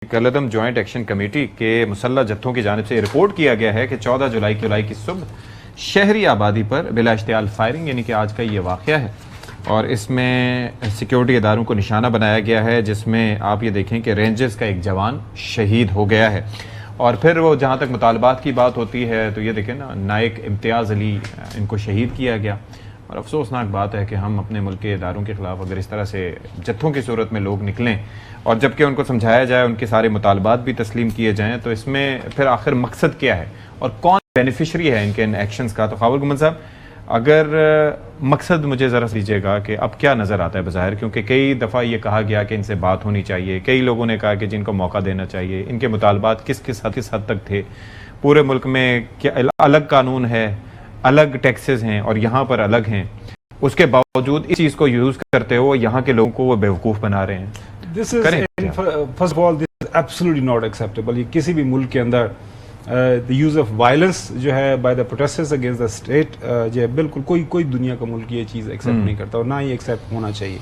कलदम joint action committee के मुसल्लह जत्थों की जानिब से रिपोर्ट किया गया है कि 14 जुलाई की सुबह शहरी आबादी पर बिला इश्तियाल फायरिंग यानी कि आज का ये वाक़या है और इसमें सिक्योरिटी इदारों को निशाना बनाया गया है, जिसमें आप ये देखें कि रेंजर्स का एक जवान शहीद हो गया है। और फिर वो जहाँ तक मुतालबात की बात होती है तो ये देखें ना, नायक इम्तियाज़ अली इनको शहीद किया गया। और अफसोसनाक बात है कि हम अपने मुल्क के इदारों के ख़िलाफ़ अगर इस तरह से जत्थों की सूरत में लोग निकलें और जबकि उनको समझाया जाए, उनके सारे मुतालबात भी तस्लीम किए जाएँ, तो इसमें फिर आखिर मकसद क्या है और कौन बेनिफिशरी है इनके इन एक्शंस का। तो ख़ावर गुमन साहब, अगर मकसद मुझे ज़रा दीजिएगा कि अब क्या नज़र आता है बज़ाहिर, क्योंकि कई दफ़ा ये कहा गया कि इनसे बात होनी चाहिए, कई लोगों ने कहा कि जिनको मौका देना चाहिए, इनके मुतालबात किस हद तक थे, पूरे मुल्क में क्या अलग कानून है, अलग टैक्सेस हैं और यहाँ पर अलग हैं, उसके बावजूद इस चीज़ को यूज़ करते हुए यहाँ के लोगों को वो बेवकूफ़ बना रहे हैं। This is first of all this is absolutely not acceptable. ये किसी भी मुल्क के अंदर द यूज़ ऑफ वायलेंस जो है by the protesters against the state जो है बिल्कुल कोई दुनिया का मुल्क ये चीज़ एक्सेप्ट नहीं करता और ना ही एक्सेप्ट होना चाहिए।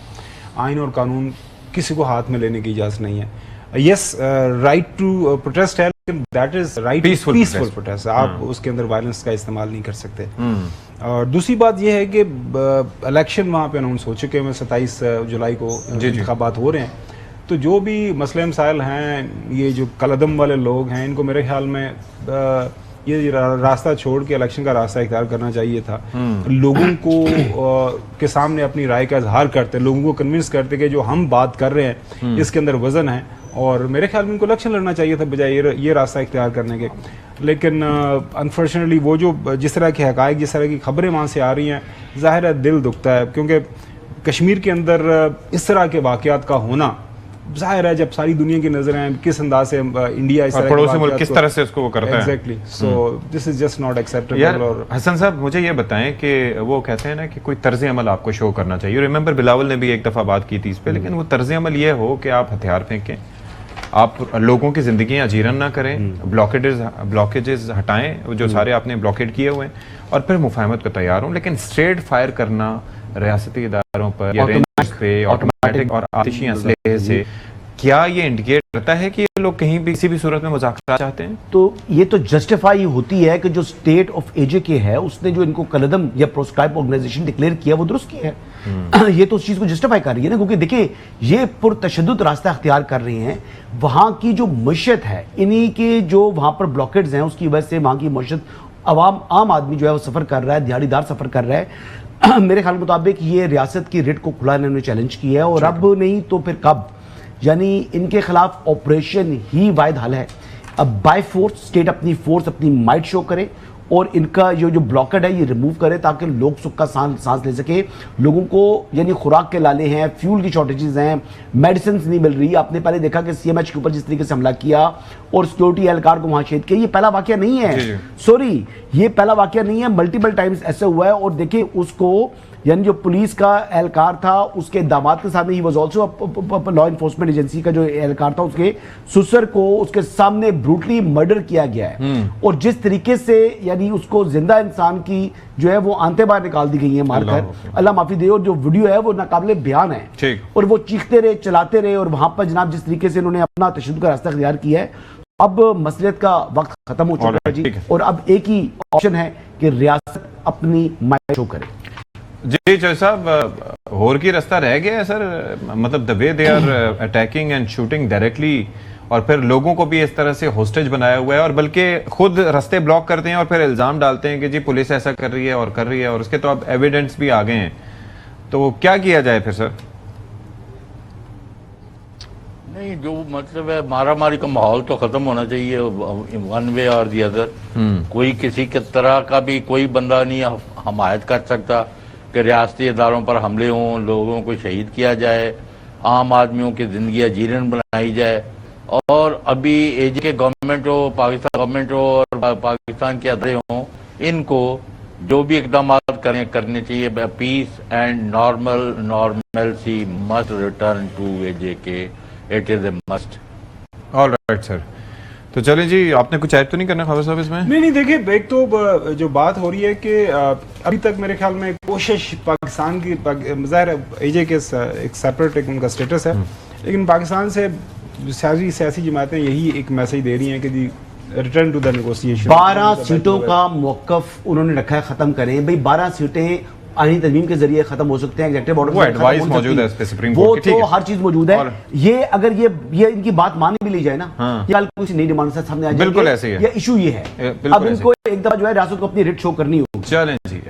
आइन और कानून किसी को हाथ में लेने की इजाज़त नहीं है। यस, राइट टू प्रोटेस्ट है, लेकिन that is right peaceful protest. आप उसके अंदर वायलेंस का इस्तेमाल नहीं कर सकते। और दूसरी बात यह है कि इलेक्शन वहाँ पे अनाउंस हो चुके हैं, 27 जुलाई को इंतखाबात हो रहे हैं, तो जो भी मसले मसाइल हैं, ये जो कलदम वाले लोग हैं, इनको मेरे ख्याल में ये रास्ता छोड़ के इलेक्शन का रास्ता इख्तियार करना चाहिए था। लोगों को के सामने अपनी राय का इजहार करते, लोगों को कन्विंस करते कि जो हम बात कर रहे हैं इसके अंदर वजन है, और मेरे ख्याल में इनको इलेक्शन लड़ना चाहिए था बजाय ये रास्ता इख्तियार करने के। लेकिन अनफॉर्चुनेटली वो जो जिस तरह के हक़ाइक़, जिस तरह की खबरें वहाँ से आ रही हैं, ज़ाहिर है दिल दुखता है, क्योंकि कश्मीर के अंदर इस तरह के वाक़यात का होना, ज़ाहिर है जब सारी दुनिया की नजरें किस अंदाज से इंडिया इस तरह पड़ोसी मुल्क किस तरह से उसको वो करता है। Exactly, so this is just not acceptable. और हसन साहब, मुझे ये बताएं कि वो कहते हैं ना कि कोई तर्ज अमल आपको शो करना चाहिए। रिमेंबर बिलावल ने भी एक दफ़ा बात की थी इस पर, लेकिन वो तर्ज अमल ये हो कि आप हथियार फेंकें, आप लोगों की ज़िंदगियाँ अजीरन ना करें, ब्लॉकेजेस हटाएं जो सारे आपने ब्लॉकेड किए हुए हैं, और फिर मुफाहमत को तैयार हों। लेकिन स्ट्रेट फायर करना रियासती इदारों पर या रेंजर्स पे ऑटोमेटिक और आतिशी असलहे से, क्या ये इंडिकेट करता है कि ये लोग कहीं भी किसी भी सूरत में मुज़ाकरा चाहते हैं? तो ये तो जस्टिफाई होती है कि जो स्टेट ऑफ एजेके है उसने जो इनको कलदम या प्रोस्क्राइब ऑर्गेनाइजेशन डिक्लेयर किया वो दुरुस्त किया है। ये तो उस चीज को जस्टिफाई कर रही है ना, क्योंकि देखिए ये पुरतशद्दुद रास्ता अख्तियार कर रही हैं। वहां की जो मईशत है, इन्हीं के जो वहां पर ब्लॉकेड्स हैं, उसकी वजह से वहां की मईशत आम आदमी जो है वो सफर कर रहा है, दिहाड़ीदार सफर कर रहा है। मेरे ख्याल मुताबिक ये रियासत की रिट को खुला इन्होंने चैलेंज किया है, और अब नहीं तो फिर कब, यानी इनके खिलाफ ऑपरेशन ही वाहिद हल है। अब बाय फोर्स स्टेट अपनी फोर्स, अपनी माइट शो करे और इनका जो ब्लॉकेड है ये रिमूव करे, ताकि लोग सुख का सांस ले सके। लोगों को यानी खुराक के लाले हैं, फ्यूल की शॉर्टेजेस हैं, मेडिसिन नहीं मिल रही। आपने पहले देखा कि सीएमएच के ऊपर जिस तरीके से हमला किया और सिक्योरिटी एहलकार को वहां शहीद किया, ये पहला वाकया नहीं है, सॉरी ये पहला वाकया नहीं है, मल्टीपल टाइम्स ऐसे हुआ है। और देखिए उसको, यानी जो पुलिस का एहलकार था उसके दामाद के सामने, he was also law enforcement agency का जो एहलकार था, उसके ससुर को उसके सामने ब्रूटली मर्डर किया गया है। और जिस तरीके से यानी उसको जिंदा इंसान की जो है वो आंतें बाहर निकाल दी गई है मारकर, अल्लाह माफी दे, और जो वीडियो है वो नाकाबिले बयान है। और वो चीखते रहे, चलाते रहे, और वहां पर जनाब जिस तरीके से इन्होंने अपना तशद्दुद का रास्ता इख्तियार किया है। अब मसलियत का वक्त खत्म हो चुका है जी, और अब एक ही ऑप्शन है कि रियासत अपनी माइट शो करे। जी चौधरी साहब, होर की रास्ता रह गया है सर, मतलब the way they are attacking and shooting directly, और फिर लोगों को भी इस तरह से होस्टेज बनाया हुआ है, और बल्कि खुद रास्ते ब्लॉक करते हैं और फिर इल्ज़ाम डालते हैं कि जी पुलिस ऐसा कर रही है और कर रही है, और उसके तो अब एविडेंस भी आ गए हैं। तो क्या किया जाए फिर सर? नहीं, जो मतलब है मारा मारी का माहौल तो खत्म होना चाहिए, वन वे और दी अदर। कोई किसी के तरह का भी कोई बंदा नहीं हमायत कर सकता कि रियासती इदारों पर हमले हों, लोगों को शहीद किया जाए, आम आदमियों की ज़िंदगी अजीरन बनाई जाए। और अभी एजे गवर्नमेंट हो, पाकिस्तान गवर्नमेंट हो और पाकिस्तान के अदारे हों, इनको जो भी इकदाम करने चाहिए, peace and normalcy must return to AJK, it is a must. All right sir, तो चले जी, आपने कुछ ऐड तो नहीं करना खबर साहब इसमें? नहीं देखिए, एक तो जो बात हो रही है कि अभी तक मेरे ख्याल में कोशिश पाकिस्तान की, ज़ाहिर एजे के एक सेपरेट एक उनका स्टेटस है, लेकिन पाकिस्तान से सियासी जमातें यही एक मैसेज दे रही हैं कि जी रिटर्न टू द नेगोशिएशन। 12 सीटों का मौकफ उन्होंने रखा है, खत्म करें भाई। 12 सीटें आईनी तरमीम के जरिए खत्म हो सकते हैं, एग्जेक्टिव ऑर्डर वो एडवाइस मौजूद है इस पे सुप्रीम वो कोर्ट की, ठीक तो है। हर चीज मौजूद है। और- ये अगर ये इनकी बात मान भी ली जाए ना, हाँ। ये कल कुछ नई डिमांड से सामने आ जाएंगे। बिल्कुल ऐसे ही है। ये इशू ये है, बिल्कुल अब ऐसे इनको एक दफा जो है रियासत को अपनी रिट शो करनी होगी। चलें जी।